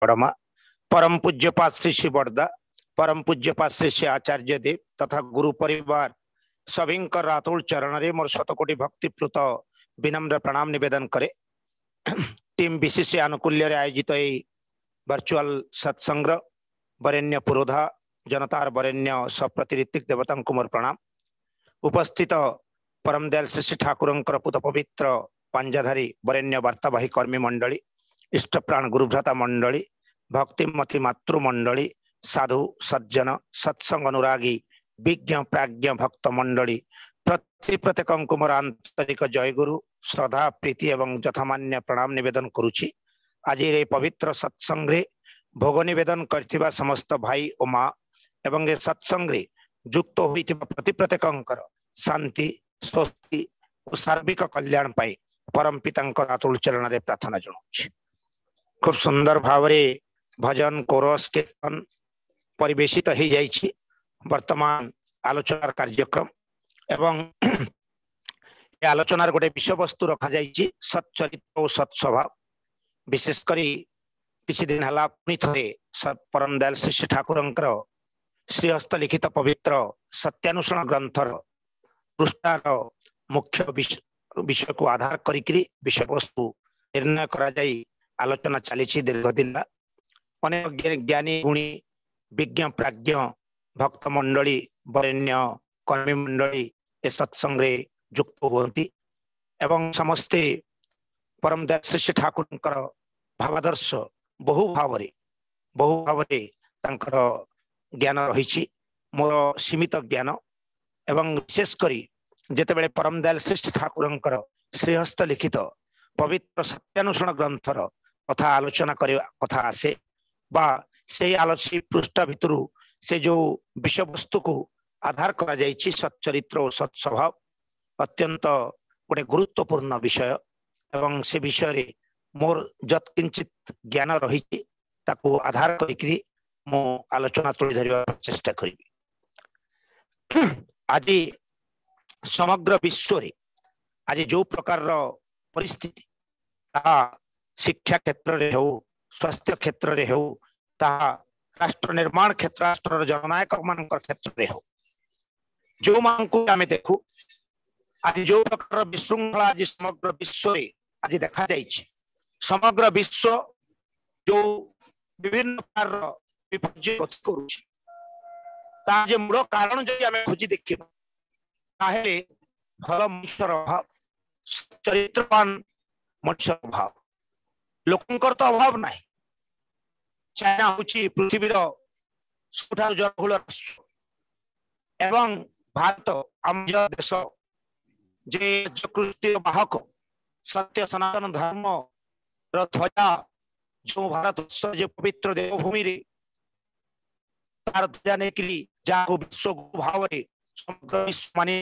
बड़मा, परम पूज्यपाद श्री श्री बड़दा, परम पूज्यपाद श्री श्री आचार्य देव तथा गुरु परिवार सभी रातुल चरण रे मोर शतकोटि भक्तिप्लुत विनम्र प्रणाम निवेदन करे। टीम बीसीसी आनुकूल्य आयोजित वर्चुअल सत्संग वरेण्य पुरोधा जनतार वरेण्य सप्रति ऋतिक देवता को मोर प्रणाम। उपस्थित परम दयाल श्री ठाकुर पुत पवित्र पांजाधारी वरेण्य वार्तावाही कर्मी मंडली, इष्टप्राण गुरुभ्राता मंडली, भक्तिमती मातृमंडली, साधु सज्जन सत्संग अनुरागी विज्ञ प्राज्ञ भक्त मंडली प्रत्येक मोर आंतरिक जय गुरु श्रद्धा प्रीति एवं यथामान्य प्रणाम निवेदन करुछि। आज ये पवित्र सत्संग रे भोग निवेदन करथिबा समस्त भाई और माँ एवं ये सत्संग रे युक्त होइथिबा प्रत्येक शांति स्वस्ति और सार्विक कल्याण पाई परम पितांकर अतुल चरण रे प्रार्थना जणाउछि। खूब सुंदर भाव रे भजन कोरस कीर्तन परिवेशित हो जाइछि। वर्तमान आलोचनार कार्यक्रम एवं ये आलोचनार गोटे विषय वस्तु रखा जाइछि सच्चरित्र और सत्स्वभाव। विशेष करी किसी दिन हला पुनी थरे परम दयाल श्री ठाकुरंकर श्रीहस्त लिखित पवित्र सत्यानुसरण ग्रंथर पृष्ठार मुख्य विषय को आधार करी विषय वस्तु निर्णय करा जाई आलोचना चली दीर्घ दिन। अनेक ज्ञानी गुणी विज्ञ प्राज्ञ भक्त मंडली वरेण्य कर्मी मंडली ए सत्संग रे युक्त होती एवं समस्ते परम दयाल श्री ठाकुरंकर भावादर्श बहु भाव ज्ञान रही। मोर सीमित ज्ञान एवं विशेष करी जेतेबेले परम दयाल श्री ठाकुरंकर श्रीहस्त लिखित पवित्र सत्यानुसरण ग्रंथर कथा आलोचना करवा कथा आसे बा से आलोची पृष्ठ भितरु से जो विषय वस्तु को आधार करा जाइछि सच्चरित्र और सत्स्वभाव अत्यंत गोटे गुरुत्वपूर्ण विषय एवं से विषय रे मोर जत्किंचित ज्ञान रही ताको आधार करी मो आलोचना तुली धरिबा चेष्टा करिबी। आज समग्र विश्व रे आज जो प्रकार परिस्थिति शिक्षा क्षेत्र रे हो स्वास्थ्य क्षेत्र रे हो राष्ट्र निर्माण क्षेत्र राष्ट्र जननायक मान क्षेत्र में हो जो मान को आम देखू आज जो प्रकार विशृंखला आज समग्र विश्व आज देखा जाइए समग्र विश्व जो विभिन्न प्रकार विपर्य गति करुच्चे मूल कारण जो आम खोजी देखा भल मनुष्यर अभाव चरित्रवान मनुष्य अभाव लोकंकर तो अभाव ना। चाइना होची पृथ्वीर सबुठारु जनबहुल राष्ट्र एवं भारत आम देश जे कृष्ण बाहक सत्य सनातन धर्म ध्वजा जो भारत जो पवित्र देवभूमि रे तार ध्वजा नेकरी जाको विश्व भाव रे समग्र विश्व माने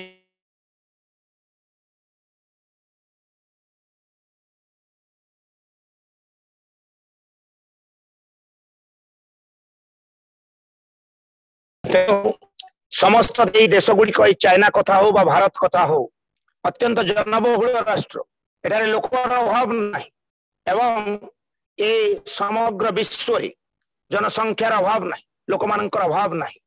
समस्त देश गुड़िक चाइना कथा हो बा भारत कथा हो अत्यंत जनबहुल राष्ट्र एटारे लोकर अभाव नहीं एवं ये समग्र विश्व रे जनसंख्यार अभाव नहीं लोक मानकर अभाव नहीं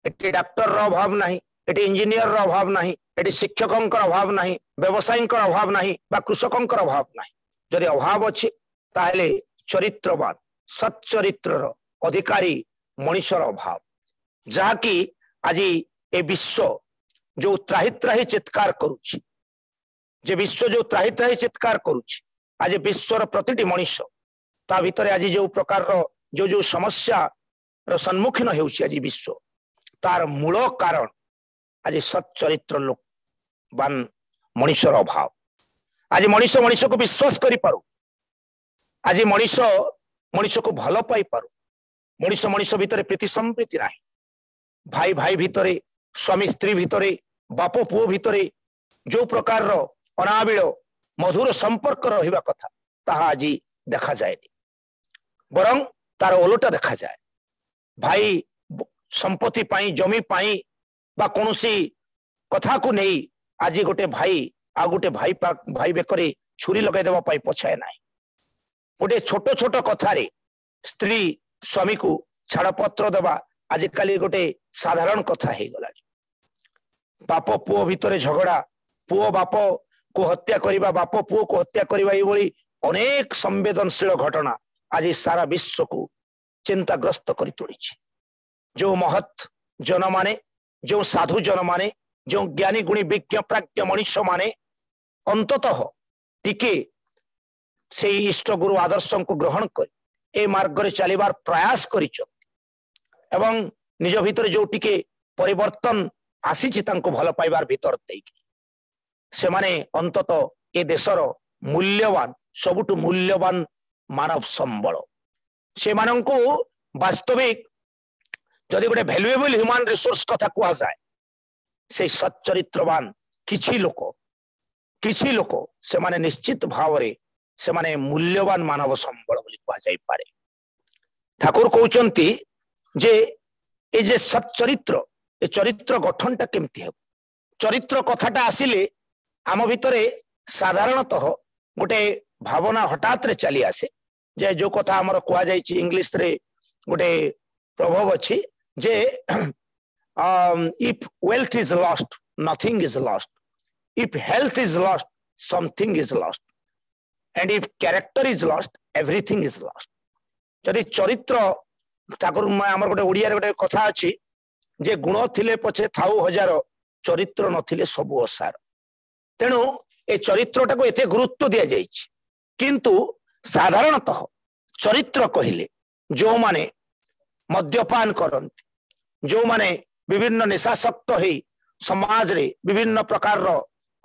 एटी डॉक्टर रो अभाव नहीं एटी इंजीनियर रो अभाव नहीं एटी शिक्षकंकर अभाव नहीं व्यवसायींकर अभाव नहीं बा कृषकंकर अभाव नहीं। जदि अभाव अछि ताहेले चरित्रवान सच्चरित्रर अधिकारी मनुष्यर अभाव जहाँकि आज ए विश्व जो त्राही त्राही चित्कार करुछि जे विश्व जो त्राही त्राही चित्कार करुछि आज विश्वर प्रतिटी मनुष्य ता भितर आज जो प्रकार जो जो समस्या सम्मुखीन होउछि आज विश्व तार मूल कारण आज सच्चरित्र लोकवान मनुष्यर अभाव। आज मनुष्य मनुष्य को विश्वास करि पारु आज मनुष्य मनुष्य को भल पाई पारु मनुष्य मनुष्य भितर प्रीति संप्रीति नाही भाई भाई भितरे स्वामी स्त्री भितरे बाप पुओ भितरे जो प्रकार अनाबिल मधुर संपर्क रहिबा कथा ताहा आज देखा जाए बरं तार ओलटा देखा जाए भाई संपत्ति पाई जमी पाई बा कोनोसी कथा को नहीं आज गोटे भाई आ गोटे भाई बेकरे छुरी लगाई देवा पाई पछाए नाही गोटे छोट छोट कथा रे स्त्री स्वामी को छाड़पत्र देवा आजिकाली गोटे साधारण कथा हो गला। बाप पुओ भितर झगड़ा, पुओ बाप को हत्या करवा, बाप पुओ को हत्या करवा, ये अनेक संवेदनशील घटना आज सारा विश्व को चिंताग्रस्त कर तोड़ी। जो महत जन माने, जो साधु जन माने, जो ज्ञानी गुणी विज्ञ प्राज्ञ मनीष माने अंततः टिके से इष्ट गुरु आदर्श को ग्रहण कर ए मार्ग रे चलिबार प्रयास करिछ एवं निज भितर जो टिके परिवर्तन आसीछि तांको भल पाइबार भितर देकी से माने अंततः ए देशर मूल्यवान सबुठु मूल्यवान मानव संबल से माननको वास्तविक जदि गोटे वैल्यूएबल ह्यूमन रिसोर्स कथा कहा जाए से सच्चरित्रवान किछि लोक से माने निश्चित भाव रे से माने मूल्यवान मानव संबल बोली कहा जाई पारे। ठाकुर कहउचंती जे ए जे सच्चरित्र ए चरित्र गठनटा केमती हे, चरित्र कथाटा आसिले आम भितरे साधारणतः गोटे भावना हठात रे चली आसे जे जो कथा हमर कहा जाई छि इंग्लिश रे गोटे प्रभाव अछि जे if wealth is lost nothing is lost, if health is lost something is lost, and if character is lost everything is lost। जदि चरित्र ठाकुर आमर गोटे ओडिया रे गोटे कथा अछि जे गुण थिले पछे थाउ हजार चरित्र नथिले सबु असार। तेणु ए चरित्रटा को एते गुरुत्व दिया जाइछि किंतु साधारणतः चरित्र कहिले जो माने मद्यपान करंती, जो माने विभिन्न निशासक्त हो समाज रे विभिन्न प्रकार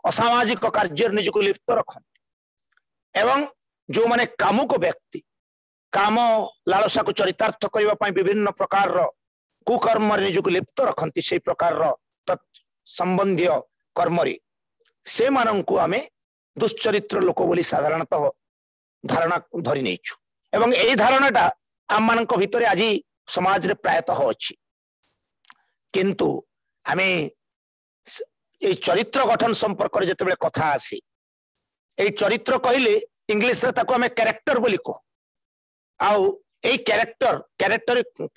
असामाजिक कार्य निजको लिप्त रखती एवं जो माने कामुक व्यक्ति काम लालसा को चरितार्थ करबा पई विभिन्न प्रकार कुकर्म निजको लिप्त रखती से प्रकार संबंधी कर्म रे से माननकु आमे दुश्चरित्र लोक बोली साधारणतः धारणा धरि नैछु एवं एई धारणाटा आम मानक भितरे आज समाज रे प्रायतः अछि। किंतु आमे ए चरित्र गठन संपर्क रे जते बेले कथा आसी ए चरित्र कहले इंग्लिश रे ताको आमे कैरेक्टर बोली को आउ ए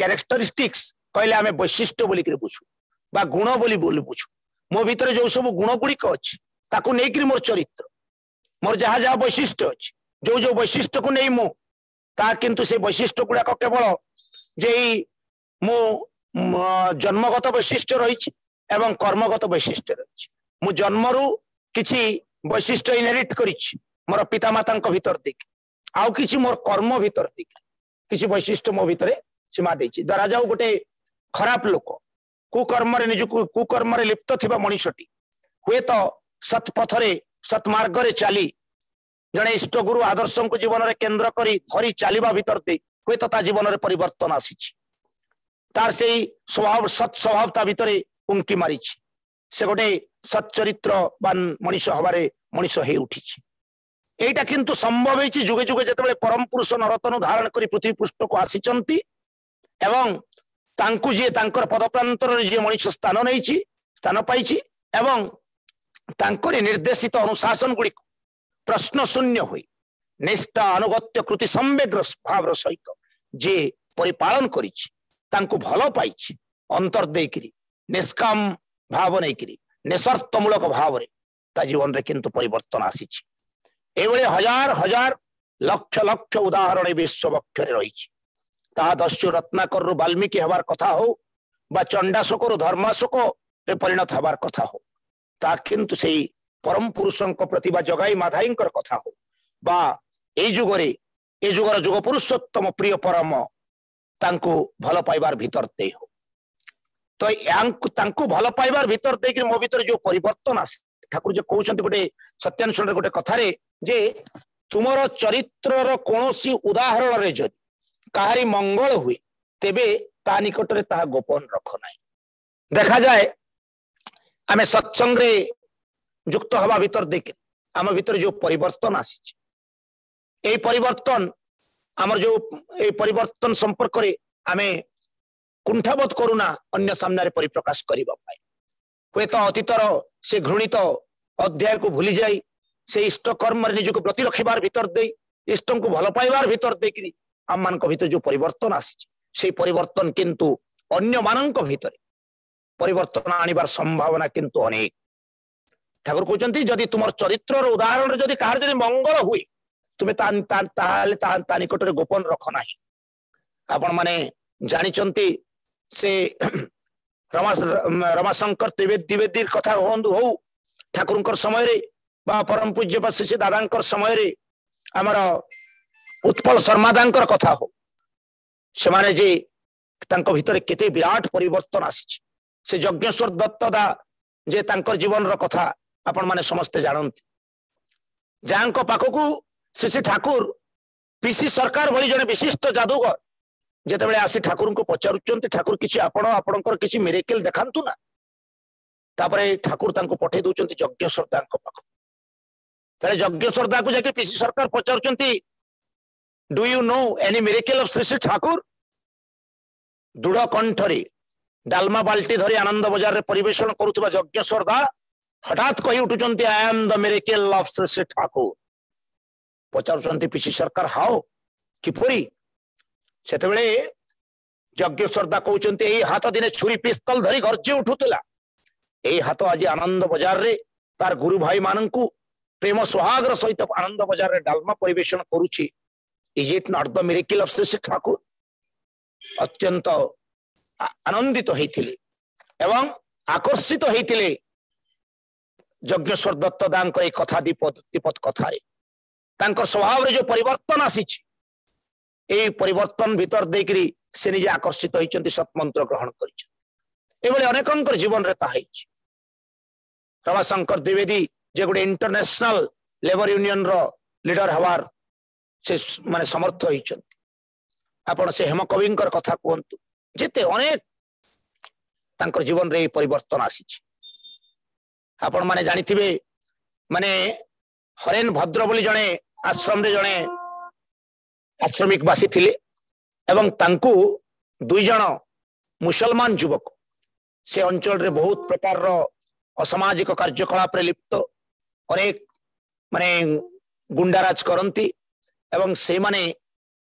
कैरेक्टरिस्टिक्स कहले आमे वैशिष्ट्य बोली के बुझू बा गुण बोली बुझू। मो भितर जो सब गुण गुड़िक अछि ताको नै कि मोर चरित्र मोर जहा जहा वैशिष्ट्य अछि जो जो वैशिष्ट्य को नै मो ता किंतु से वैशिष्ट्य गुडा केवल जे मो जन्मगत वैशिष्ट्य रही एवं कर्मगत वैशिष्ट्य रही। मु जन्मरु किछि वैशिष्ट्य इनहेरिट करिछि मोर पिता माता भीतर देखि आउ किछि मोर कर्म भीतर देखि किछि वैशिष्ट्य मो भितरे सीमा देछि। धरा जाऊ गोटे खराब लोक कुकर्म रे निज कुकर्म रे लिप्त थिबा मनुष्यटी हुए तो सत्पथरे सत्मार्ग रे चली जने इष्ट गुरु आदर्श को जीवन रे केंद्र करी धरी चलिबा भीतर दे हुए तो ता जीवन रे परिवर्तन आसीछि तार से स्वभाव सत स्वभावता भितरे उंकी मारी से गोटे सच्चरित्रवान मनीष हबारे मनीष हे उठी। एटा किंतु संभव है जुगे जुगे जतबे परम पुरुष नरतन धारण करी पृथ्वी पृष्ठ को आसीचंती एवं तांकु जे तांकर पदप्रांतर जे मनीष स्थान नैछि स्थान पाइछि एवं तांकर निर्देशित अनुशासन गुड़ी प्रश्न शून्य हुई निष्ठा अनुगत्य कृति संवेग्र भाव सहित जे परिपालन करिछि तांको भल पाइछि अंतर देकरी निष्काम भाव नैकरी निसर्तमूलक भाव रे ता जीवन रे किंतु परिवर्तन आसीछि। एवळे हजार हजार लक्ष लक्ष उदाहरण विश्व वक्षरे रहिछि ता दस्यु रत्नाकर वाल्मीकि हबार कथा हो बा चंडाशोक धर्माशोक रे परिणत हबार कथा हो ता किंतु सेही परम पुरुषंक प्रतिभा जगाई माधाईंकर कथा हो बा ए जुगर जुग पुरुषोत्तम प्रिय परम तांको भल पाइबार भीतर दे हो तो तांको भल पाइबार भीतर दे मो भीतर जो परिवर्तन आसे ठाकुर जे कहउछंत गोटे सत्यानुष्ठान गोटे कथारे जे तुमर चरित्रर कोनोसी उदाहरण रे जदि काहारी मंगल हुए तेबे ता निकट रे ता गोपन रख नाही। देखा जाए आमे सत्संग रे युक्त हवा भीतर देख आम भीतर जो परिवर्तन आसी ए परिवर्तन आमर जो ए परिवर्तन संपर्क रे आमे कुंठाबोध करूना अन्य सामने परिप्रकाश करिबा पाई हुए तो अतीतर से घृणित अध्याय को भूली जाई से इष्ट कर्म निज को प्रति रखिबार भीतर दे इष्ट को भल पाइबार भीतर देकरी आम मान भीतर जो परिवर्तन आसी परिवर्तन किंतु अन्य मानक भीतर परिवर्तन आनिबार संभावना किंतु अनेक। ठाकुर कहते जदि तुम चरित्र उदाहरण जदि कहार जदि मंगल हुए तुम्हें निकट में गोपन रख ना। आपण माने जानिचंती से रमाशंकर द्विवेदी कथा हो ठाकुर समय रे बा परम पूज्य श्री दादा समय रे आमर उत्पल शर्मादांकर कथा हो से माने जे तांको भितर केते विराट परिवर्तन आसी से यज्ञेश्वर दत्तदा जे तांकर जीवन रो कथा आपण माने समस्ते जानते जांको पाखकू श्री ठाकुर पीसी सरकार भली जने विशिष्ट जादूगर जेतेबेले आसी ठाकुर को पचारुचंती ठाकुर किछि आपणकर किछि मिरेकल देखांतु ना तापरे ठाकुर तांको पठे दउचंती यज्ञेश्वर दांको पाख तले यज्ञेश्वर दा को जाके पीसी सरकार पचारुचंती do you know any miracle of Shri Thakur दृढ़ कंठरे डालमा बाल्टी धरी आनंद बजार रे परिवेषण करुवा यज्ञेश्वर दा हठात कही उठुचंती I am the miracle of Shri Thakur पचारुचंती पीसी सरकार हाओ किपरि सेतेबेले यज्ञेश्वर दा कहउचंती एई हाथ दिने छुरी पिस्तल धरी गर्जे उठुतला एई हाथ आज आनंद बाजार रे तार गुरु भाई माननकु प्रेम सुहागर सहित आनंद बाजार रे डालमा परिवेषण करूची is it not the miracle of Shri Thakur. अत्यंत आनंदित होइथिले एवं आकर्षित होइथिले यज्ञेश्वर दत्त दांक ए कथा दीपत कथा रे तांकर स्वभाव रे जो परिवर्तन आसीछि ए परिवर्तन भीतर देखरी से निजे आकर्षित होइचंती सतमंत्र ग्रहण करिछ एबले अनेकंकर जीवन रे ता हैछि। रमाशंकर द्विवेदी जे गुडे इंटरनेशनल लेबर यूनियन रो लीडर हवार से माने समर्थ होइचंती आपण से हेमकविंकर कथा कहंतु जेते अनेक तांकर जीवन रे परिवर्तन आसीछि। आपण माने जानिथिबे माने हरेन भद्र बोली जणे आश्रम रे जणे आश्रमिक वासी थिले एवं तांकु दुई जण मुसलमान युवक से अंचल रे बहुत प्रकार रो असामाजिक कार्यकलाप रे लिप्त अनेक माने गुंडाराज करंती एवं से माने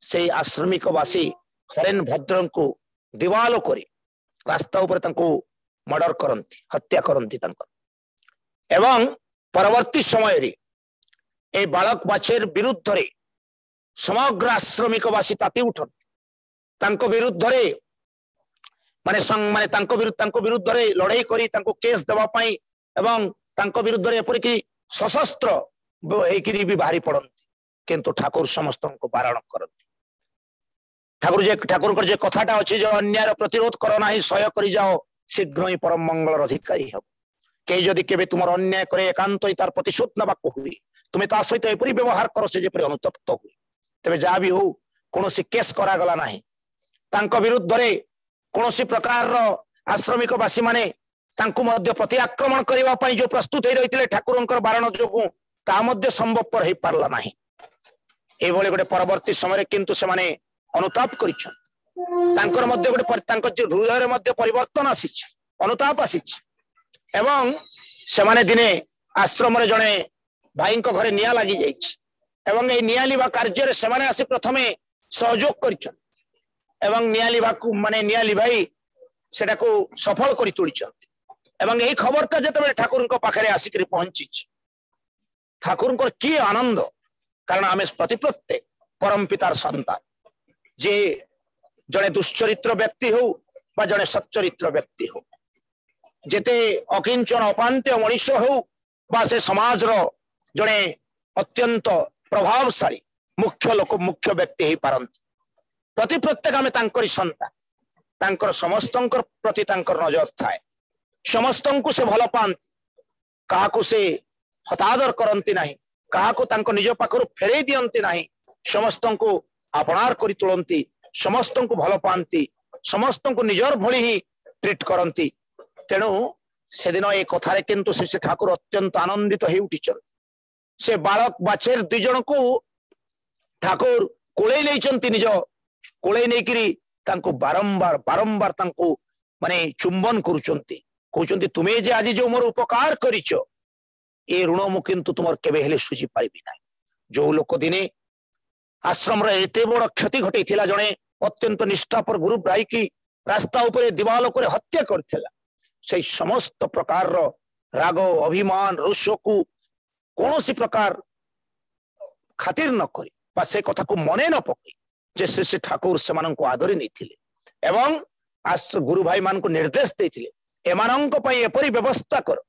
से आश्रमिक वासी हरेन भद्र को दिवालो करी रास्ता ऊपर तांकु मर्डर करंती हत्या करंती तांकर एवं परवर्ती समय रे ए बालक बाछेर विरुद्ध रे समग्र आश्रमिक वासी ताती उठन तांको विरुद्ध रे माने तांको विरुद्ध रे लड़ाई करी तांको केस देवा पाई एवं तांको विरुद्ध रे एपरि कि सशस्त्र हेकिरी भी बाहरी पड़न किंतु ठाकुर समस्त को बारण करती। ठाकुर जे कथाटा अच्छी जो अन्याय प्रतिरोध कर ना सह्य कर जाओ शीघ्र ही परम मंगल अधिकारी हम कई जदि केबे तुम अन्याय करे एकांत तार प्रतिशोध नबाक हुए तुम्हें ता सहित एपरि व्यवहार कर से जेपरि अनुतप्त हुए तेबे जा भी हो कोनोसी केस करा गला नाही तांको विरुद्ध रे कोनोसी प्रकार रो आश्रमिक वासी माने तांको मध्य प्रति आक्रमण करिवा पई जो प्रस्तुत हे रहितले ठाकुरंकर बारण जोगु ता मध्य संभवपर हे पारला नाही। ए भले गोटे परवर्ती समय किंतु से माने अनुताप करिछन तांकर मध्य गोटे तांकर जे हृदय रे मध्य परिवर्तन आसीछ अनुताप आसीछ एवं से माने दिने आश्रम रे जणे भाई को घरे निया लागि जाइछ एवं ए निया लिवा कार्य रे से माने आसी प्रथमे सहयोग करिछन एवं निया लिवा को माने निया लिवाई सेटा को सफल करि तुलिछन एवं एही खबरटा जतबे ठाकुर को पाखरे आसिकरी पहुंचीछ ठाकुर को की आनंद कारण आमे प्रति प्रत्येक परम पितार संतान जे जड़े दुश्चरित्र व्यक्ति हो बा जड़े सच्चरित्र व्यक्ति हो जेते अकिंचन अपांत्य मनीष हो बा से समाज रो जड़े अत्यंत प्रभावशाली मुख्य लोक मुख्य व्यक्ति ही पारंती प्रति प्रत्येक आमे तांकरी संतान तांकर समस्तंकर प्रति तांकर नजर थाए समस्तंकु से भल पांती काहाकु से हतादर करंती नाही काहाकु तांको निज पाखरु फेरे दियंती नाही समस्तंकु आपणार करी तुलंती समस्तंकु भल पांती समस्तंकु निजर भली ही ट्रीट करंती तेणु से दिन ए कथारे किंतु श्री ठाकुर अत्यंत आनंदित हे उठिचन से बालक बाछेर दुई जन को ठाकुर कोले लेचंती निज कोले नेकिरी तांको बारंबार बारंबार तांको माने चुंबन करूचंती कहउचंती तुमे जे आज जो मोर उपकार करिचो ए ऋण मु किंतु तुमर केबे हेले सुझी पाइबी नाही जो लोक दिने आश्रम एते बड़ क्षति घटे जड़े अत्यंत निष्ठापर गुरु भाई की रास्ता उपरे दिवाल उपरे हत्या करथिला से समस्त प्रकार राग अभिमान रोष को कौन सी प्रकार खातिर न करी बा से कथा को मने न पकई जे श्री ठाकुर से आदरी नहीं एवं गुरु भाई मान को निर्देश देथिले एमानंक पई एपरी व्यवस्था कर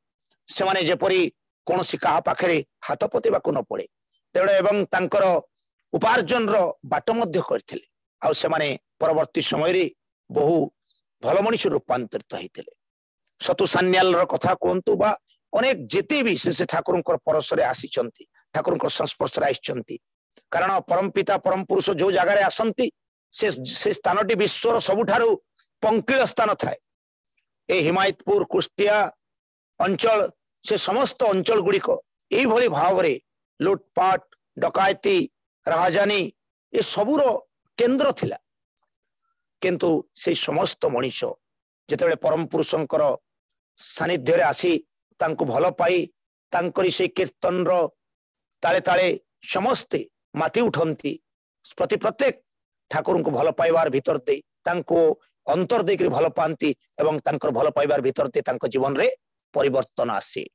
से माने जेपरी कौन सी कहा पाखरे हाथ पतेबा को न पड़े तेड़े एवं तांकर उपार्जन रो बाट मध्य करथिले आ से माने परवर्ती समय रे बहु भल मनुष्य रूपांतरित होइतिले सतु सान्याल रो कथा कोंतु बा अनेक जेते भी से ठाकुर परसरे आसीचंती ठाकुर संस्पर्श आसीचंती कारण परम पिता परम पुरुष जो जगार आसंती से स्थान टी विश्वर सबुठारु पंकिल स्थान थाए ए हिमायतपुर कुष्टिया अंचल से समस्त अंचल गुड़िक यही भाव में लुटपाट डकायती राजानी ये सबूर केन्द्र थिला किंतु से समस्त मनीष जिते परम पुरुषंकर सानिध्य आसी तांको भल पाई तांकरी से कीर्तन रो ताले ताले समस्ते माति उठंती प्रति प्रत्येक ठाकुर को भल पाइबार भीतर दे तांको अंतर देकर भल पाती एवं तांकर भल पाइबार भीतर दे तांको जीवन रे परिवर्तन आसे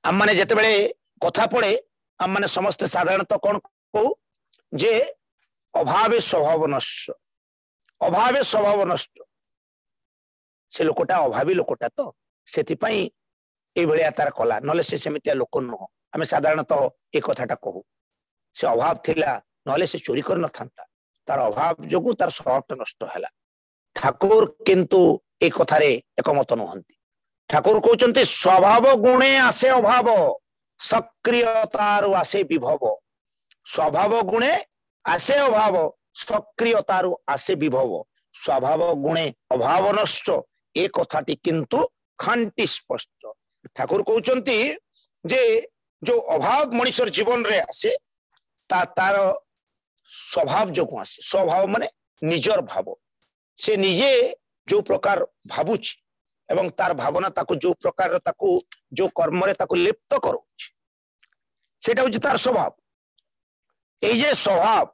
आम माने जेते बेले कथा पड़े आम माने समस्त साधारणतः कौन कहू जे अभावे स्वभाव नष्ट अभावे स्वभाव नष्ट से लोकटा अभावी लोकटा तो सेति पई ए भलिया तार कला नले से सेमितिया लोक न आमे साधारणतः ए कथाटा कहू से अभाव थिला नले से चोरी कर न थांता तार अभाव जोगु तार स्वभावटा नष्ट हैला ठाकुर किंतु ए कथारे एकमत नहंती ठाकुर कहते स्वभाव गुणे आसे अभाव सक्रियतारु आसे विभव स्वभाव गुणे आसे अभाव सक्रियतारु आसे विभव स्वभाव गुणे अभाव नष्ट ए कथाटी किंतु खांटी स्पष्ट ठाकुर कहते जे जो अभाव मनुष्य जीवन रे आसे तार स्वभाव जो आसे स्वभाव माने निजर भाव से निजे जो प्रकार भावुची एवं तार भावना ताको जो प्रकार ताको जो कर्म रे ताको लिप्त करो सेटा होची तार स्वभाव ए जे स्वभाव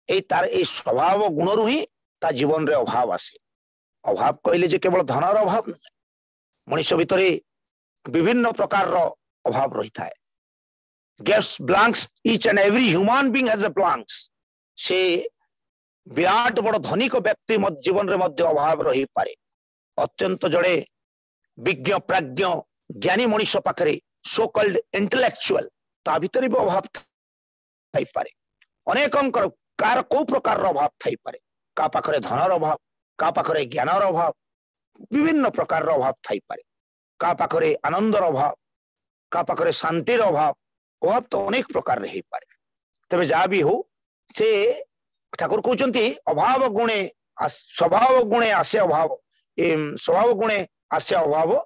ए तार ए स्वभाव गुण रु ही ता जीवन रे अभाव आसे अभाव कहले जे केवल धनर अभाव नहीं मनुष्य भितरे विभिन्न प्रकार रो अभाव रही थाए gives blanks each and every human being has a blanks से विराट बड़ धनिक व्यक्ति जीवन रे मध्य अभाव रही पारे अत्यंत जड़े विज्ञ प्राज्ञ ज्ञानी मनुष्य पाखरे सो कॉल्ड इंटेलेक्चुअल ता भीतर भी अभाव थाई पारे अनेकंकर कार को प्रकार अभाव थाई पारे का पाखरे धनर अभाव का पाखरे ज्ञानर अभाव विभिन्न प्रकार अभाव थाई पारे का पाखरे आनंदर अभाव का पाखरे शांतिर अभाव अभाव तो अनेक प्रकार रही पारे तबे जा भी हो से ठाकुर कहते अभाव गुणे स्वभाव गुणे आसे अभाव स्वभाव गुणे आसे अभाव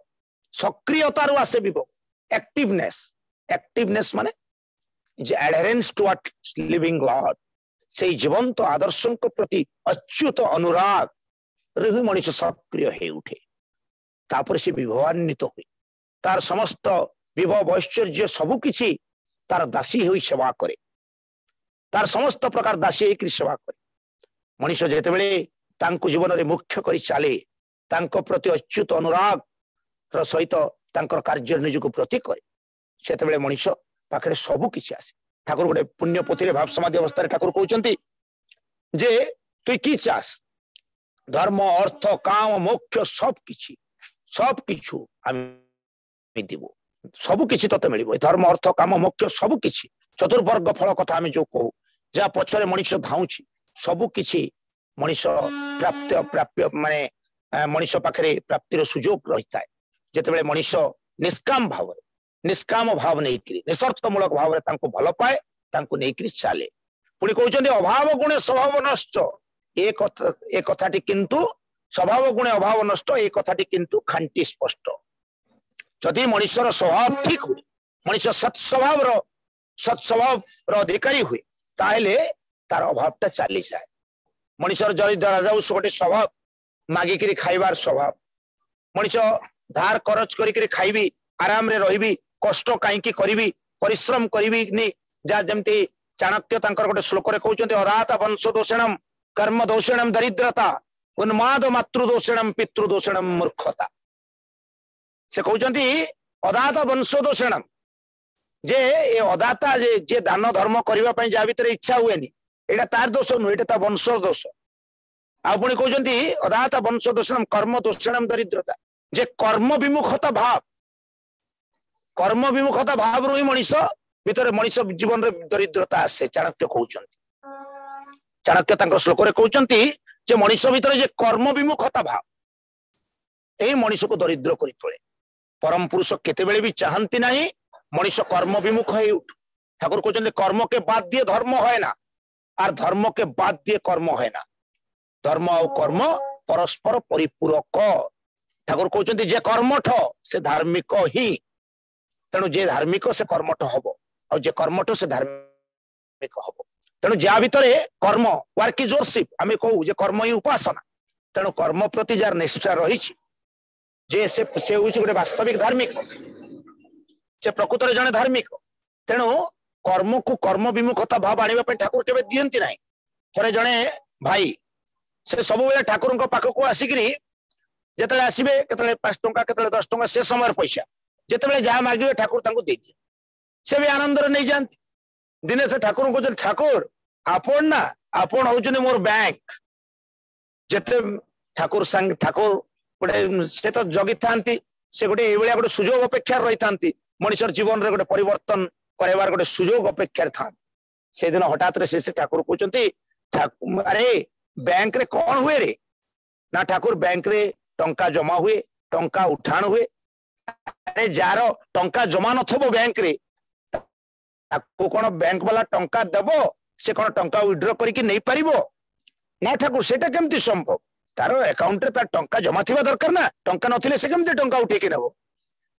सक्रियतारु आसे विभव एक्टिवनेस एक्टिवनेस माने जे एडहेरेंस टू लिविंग गॉड से जीवंत आदर्शों प्रति अच्युत अनुराग रे मनुष्य सक्रिय हे उठे तापर से विभवान्वित हुए तार समस्त विभव ऐश्वर्य सबु किछि तार दासी होई सेवा करे तार समस्त प्रकार दासी एक सेवा करे मनुष्य जेते बेले तांको जीवन रे मुख्य करी चाले तांको प्रति अच्युत अनुराग र सहित तांकर कार्य निजको प्रति करे सेते बेले मनुष्य पाखरे सबु किछि आसे ठाकुर गोटे पुण्य पोथी रे भाव समाधि अवस्था रे ठाकुर कहउचंती जे तू की चास धर्म अर्थ काम मोक्ष सब किछु आमे देबो सबु किछि तते मिलिबो धर्म अर्थ काम मोक्ष सबु किछि चतुर्वर्ग फल कथा आमे जो कहू जा पछरे मनुष्य धाउछि सबु किछि मनुष्य प्राप्य माने मनुष्य पाखरे प्राप्तिर सुजोग रहिता है जेते बेले मनुष्य निष्काम भाव नहीं करी निस्वार्थमूलक भाव रे तांको भल पाए तांको नहीं करी चाले पुणी कहउचंदी अभाव गुणे स्वभाव नष्ट एक कथाटी किंतु स्वभाव गुणे अभाव नष्ट एक कथाटी किंतु खांटी स्पष्ट जदि मनुष्यर स्वभाव ठीक हुए मनुष्य सत्स्वभाव अधिकारी हुए ताहले तार अभावटा चली जाए मनुष्यर जदि राजा गोटे स्वभाव मागिकी खाइबार स्वभाव मनुष्य धार करज करी खाइबी आराम रे रहिबी कष्ट कहीं करी परिश्रम करी जा जमती चाणक्य तांकर गोटे श्लोक रे कहउचंती अदात वंश दोषणम कर्म दोषणम दरिद्रता उन्माद मातृ दोषणम पितृ दोषणम मूर्खता। से कहउचंती अदात वंश दोषणम जे ए अदाता जे दान धर्म करबा पई जा भीतर इच्छा हुएनी एटा तार दोष नु एटा ता वंश दोष। आ पुणी कहउचंती अदात वंश दोषणम कर्म दोषणम दरिद्रता जे कर्म विमुखता भाव रु ही मनीष भीतर मनीष जीवन रे दरिद्रता आसे। चाणक्य कहउचंती चाणक्य तांकर श्लोक रे कहउचंती जे मनीष भीतर जे कर्म विमुखता भाव एही मनीष को दरिद्र करी तोले। परम पुरुष केतेबेले भी चाहंती नहीं मनीष कर्म विमुख है उठ। ठाकुर कहउचंती कर्म के बाद दिए धर्म है ना और धर्म के बाद दिए कर्म है ना। धर्म और कर्म परस्पर परिपूरक। ठाकुर कहउचंती जे कर्मठ से धार्मिक ही तेणु जे धार्मिक से कर्मठ हबो और जे कर्मठ से धार्मिक हबो। तेणु जा भितर कर्म वर्क इज वर्शिप आमे कहू जे कर्म ही उपासना। तेणु कर्म प्रति जार निष्ठा रही जे से गोटे वास्तविक धार्मिक से प्रकृत रे जने धार्मिक। तेणु कर्म को कर्म विमुखता भाव आनिबा पे ठाकुर केबे दियंती नाही। थरे जने भाई से सब बेले ठाकुर को पाख को आसिकरी जेतले आसीबे केतले 5 टंका केतले 10 टंका से समय पैसा जेतले जा मागिबे ठाकुर तांको दे दिए से भी आनंद रे नहीं जानती। दिने से ठाकुर को ठाकुर आपण ना आपण होचने मोर बैंक जेते ठाकुर संग ठाकुर गोटे से तो जगी थांती से गोटे ए भलिया गोटे सुजोग अपेक्षा रही थांती मनुष्य जीवन रे गोटे परिवर्तन करबार गोटे सुजोग अपेक्षा था। से दिन हठात रे से ठाकुर कहउचंती अरे बैंक रे कौन हुए रे ना ठाकुर बैंक रे टंका जमा हुए टंका उठाण हुए। अरे जार टंका जमा नथबो बैंक रे ताको कोन बैंक वाला टंका देबो से कोन टंका विड्रॉ करके नहीं पारिबो ना ठाकुर सेटा केमती संभव। तार अकाउंट रे तार टंका जमा थिबा दरकार ना टंका नथिले से केमती टंका उठे के नेबो।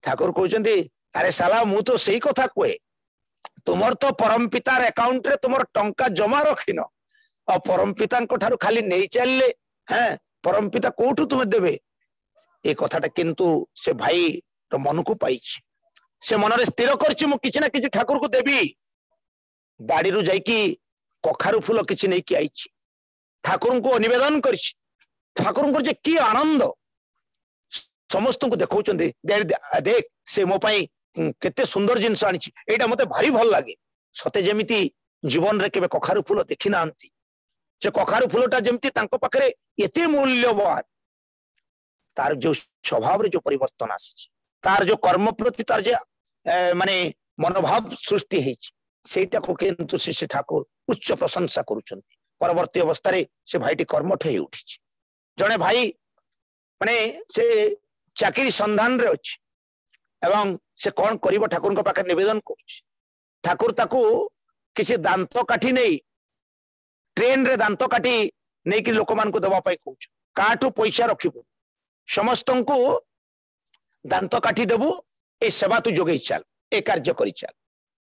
ठाकुर कहउचंती अरे साला मु तो सही कथा कहे तुमर तो परम पितार अकाउंट रे तुमर टंका जमा रखिन और परम पिता को ठारू खाली नहीं चलले हैं परम पिता कोठू तुम्हें देबे ए कथाटा किंतु से भाई तो मन को पाई से मन रे स्थिर करछि मु किछि ना किछि ठाकुर को देबी। बाड़ी रु जाई की कखारु फूल किछि नहीं कि आइछि ठाकुर को निवेदन करछि। ठाकुर को जे की आनंद समस्त को देखौचंदी देख से मो पई केते सुंदर जिंस आनिछि एटा मते भारी भल लागे। सते जेमिति जीवन रे केबे कखारु फूल देखि नांती जे कखारु फूलटा जेमिति तांको पाखरे एते मूल्यवान तार जो स्वभाव रे जो परिवर्तन आसी तार जो कर्म प्रति तार जे माने मनोभाव सृष्टि हेछि सेटा को किंतु शिष्य ठाकुर उच्च प्रशंसा करूछंती। परवर्ती अवस्था रे से भाईटी कर्मठ हे उठिछि। जने भाई माने से चाकरी संधान रे अछि एवं से कौन करिवो ठाकुर को पाखे निवेदन करूछि। ठाकुर ताकू किसी दांत काठी नहीं ट्रेन रे दांत काठी नहीं कि लोक मान को दबा पाई कहूछ काठू पैसा रखिबो समस्त को दांत काठी देबू ए सेवा तू जोगे चल ए कार्य करी चल।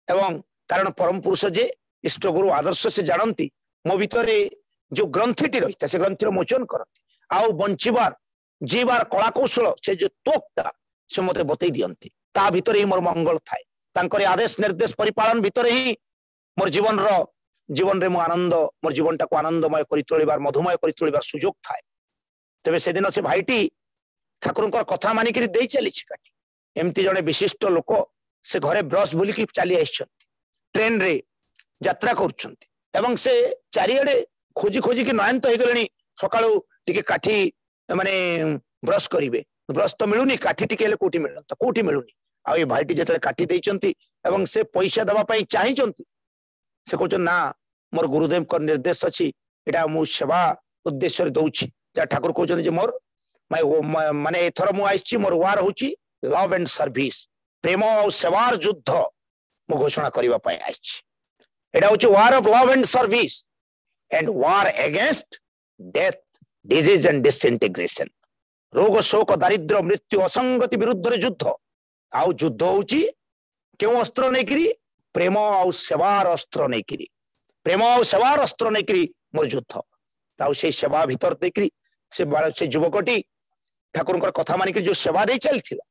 एवं कारण परम पुरुष जे इष्ट गुरु आदर्श से जानती मो भितरे जो ग्रंथिटी रही से ग्रंथि मोचन करती आउ बंचिबार जीवार कला कौशल से जो तोकटा से मते बतई दियंती ता भितर ही मोर मंगल थाए तांकर आदेश निर्देश परिपालन भितर ही मोर जीवन रे मो आनंद मोर जीवनटा को आनंदमय करी तोलिबार मधुमय करी तोलिबार सुजोग थाए। तबे से दिन से भाईटी ठाकुरंकर कथा मानिक दे चली काटी एमती जड़े विशिष्ट लोक से घरे ब्रश बुलिकी चली आइछंती ट्रेन रे यात्रा करुछंती एवं से चारिआडे खोजी खोजी कि नयंत हो गले सकाळू टिके काठी माने ब्रश करिवे ब्रश तो मिलुनी काठी टिके ले कोठी मिलन तो कोठी मिलुनी आ ए भाईटी जतले काठी देइचंती एवं से पैसा दबा पई चाहिचंती से कहछ ना मोर गुरुदेव को निर्देश अछि एटा मु सेवा उद्देश्य रे दउछि जा ठाकुर कहछ जे मोर माने एथर मु आइछि मोर वार होछि लव एंड सर्विस प्रेम और सेवार युद्ध मु घोषणा करबा पई आइछि एटा होछि war of love and service and war against death disease and disintegration रोग शोक दारिद्र्य मृत्यु असंगति विरुद्ध रे युद्ध आउ युद्ध होछि केउ अस्त्र नै करी प्रेम और सेवार अस्त्र नै करी प्रेम और सेवार अस्त्र नै करी मोर युद्ध ताउ से सेवा भीतर देखरी से युवकटी ठाकुर कथा मानिक जो सेवा दे चलथिला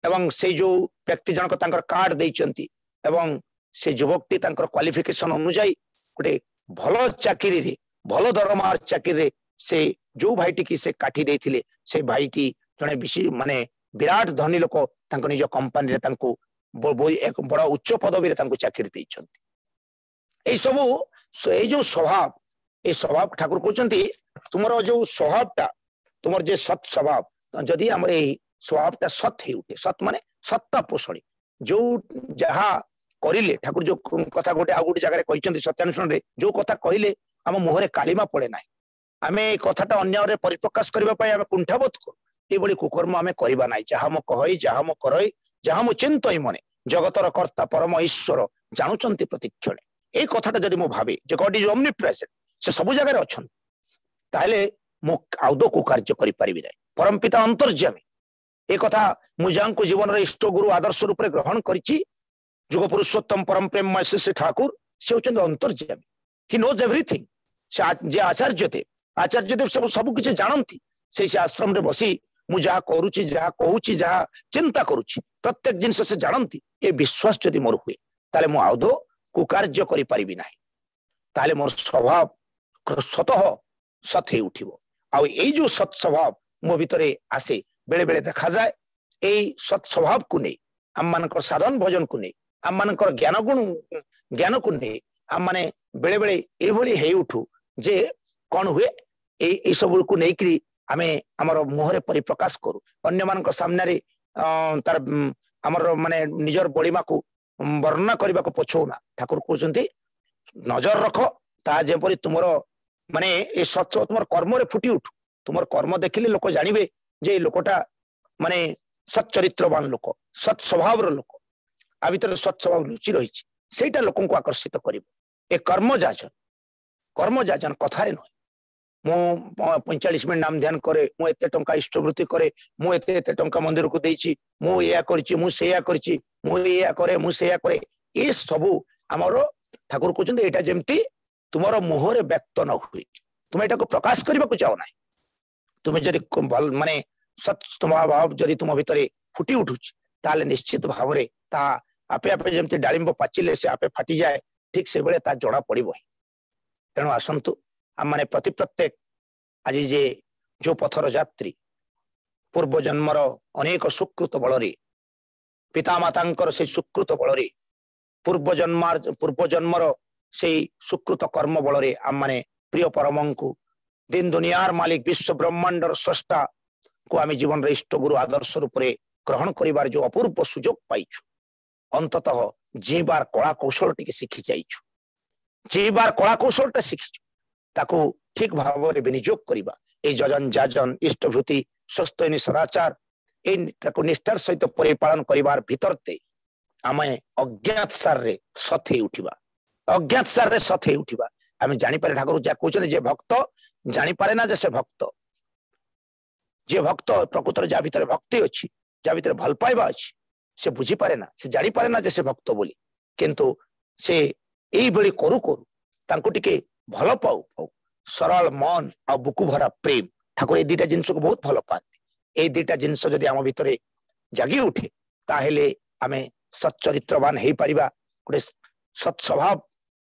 एवं से जो व्यक्ति जनक तांकर कार्ड देइचंती एवं से युवकटी तांकर क्वालिफिकेशन अनुसार गोटे भल चाकरी रे भल दरमार चाकरी से जो भाईटी की से काटी देथिले से भाईटी जने माने विराट धनी लोक तांको निज कंपनी रे तांको एक बड़ा उच्च पदवी रे तांको चाकरी दैछंती। ए सब ए जो स्वभाव ठाकुर कहते तुमर जो स्वभावटा तुमर जे सत स्वभाव जदि हमर ए स्वभावटा सत हे उठे सत माने सत्ता पोषणी जो जहा करिले ठाकुर जो कथा गोटे आ गोटे जगह कहते सत्यानुष्ठान रे जो कथा कहले आम मुहरे कालिमा पड़े ना आम ए कथाटा अन्य परिप्रकाश करने आम कुंठाबोध करू ये कुकर्म आम करवा ना जहाँ मो कह जहाँ मो कर जहाँ मो चिंतई मने जगतर कर्ता परम ईश्वर जानुचंती प्रतिक्षण ए कथाटा जदि मो भावे जे गॉड इज ओमनीप्रेजेंट से सब जगह अच्छा ताहले मो आउदो को कार्य करि परिबि नै परम पिता अंतर्यामी ए कथा मु जांको जीवन रे इष्ट गुरु आदर्श रूप रे ग्रहण करिछि जुग पुरुषोत्तम परम प्रेम श्री ठाकुर से होचंद अंतर्यामी ही नोज एवरीथिंग जे आचार्य देव सब किछि जानंती से आश्रम रे बसी मु जहा करूछि जहा कहूछि जहा चिंता करूछि प्रत्येक जिनस से जानंती ए विश्वास जदि मोर हुए ताले मु आउदो को कार्य करि परिबि नै ताले मोर स्वभाव स्वतः सत हे उठिबो आ ए जो सत स्वभाव मो भितरे आसे बेले बेले देखा जाए ए सत स्वभाव को नहीं आम मानकर साधन भजन को नहीं आम मानकर ज्ञान को नहीं आम माने बेले बेले ए भली हे उठू जे कौन हुए ए सब को नहीं करी आमे हमर मुहरे परिप्रकाश करू अन्य मानक सामने रे तार हमर माने निजर बड़ीमा को वर्णना करबा को पछौना ठाकुर कहउचंती नजर रख ता जेपरि तुमर माने ए सत्य तुमर कर्म रे फुटी उठू तुमर कर्म देखिले लोक जानिबे जे लोकटा माने सत चरित्रवान लोक सत स्वभाव रो लोक आ भीतर सत स्वभाव लुचि रही सेटा लोकन को आकर्षित करिवो ए कर्म जाजन कथारे न मु 45 मिनट नाम ध्यान करे मु एते टंका इष्टवृत्ति करे मु एते टंका मंदिर को देछि मु एया करछि मु सेया करछि मु एया करे मु सेया करे ए सबु हमरो ठाकुर कहउचंती एटा जेमती तुमरो मुहरे व्यक्त न हुए तुम एटा को प्रकाश करबा को चाहो ना तुम जदि माने सत स्वभाव जदि तुम भितरे फुटी उठुछ ताले निश्चित भाव रे ता आपे आपे जेमती डालिंब पाचिले से आपे फाटी जाए ठीक से बेले ता जणा पड़िबो तेणु आसंतु आम माने प्रति प्रत्येक आज जे जो पथर यात्री पूर्व जन्मर अनेक सुकृत बल पिता मातांकर से सुकृत बल पूर्व जन्मर से सुकृत कर्म बल आम माने प्रिय परम को दिन दुनियार मालिक विश्व ब्रह्मांडर स्रष्टा को आम जीवन रे इष्ट गुरु आदर्श रूप रे ग्रहण करिवार जो अपूर्व सुजोग पाइछु अंततः जीवार कला कौशल टिके शिखि जाइछु जीवार कला कौशल टा शिखिछु ताको ठीक भाव रे विनियोग करिबा ए जजन जाजन इष्टभूति स्वस्थ सदाचार ए ताको निष्ठार सहित परिपालन करिवार भितरते आमे अज्ञात सार रे सथे उठिबा आमे जानि पारे ठाकुर जा कहउछन जे भक्त जानि पारे ना जे से भक्त प्रकृतर जा भीतर भक्ति अछि जा भीतर भल पाइबा अछि से बुझी पारे ना से जानि पारे ना जे से भक्त बोली किंतु से एई बळी करू तांको टिके भल पाऊ सरल मन आ बुकु भरा प्रेम ठाकुर ए दुटा जिनस को बहुत भल पाती ए दुटा जिनस जदि आम भीतर जागी उठे ताहेले आमे सच्चरित्रवान हे परिबा गोटे सत स्वभाव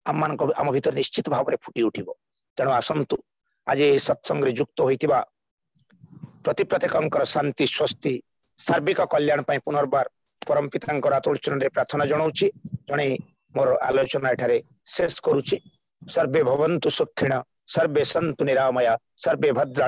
आम भीतर निश्चित भाव में फुटी उठिबो तेणु आसंतु आज सत्संग रे युक्त होइतिबा प्रति प्रत्येकंकर शांति स्वस्ति सार्विक कल्याण पई पुनर्बार परम पितांकर आतुल चरण रे प्रार्थना जणाउछि जणे मोर आलोचना एठारे शेष करूछि सर्वे भवन्तु सुखिनः सर्वे सन्तु निरामया सर्वे भद्रा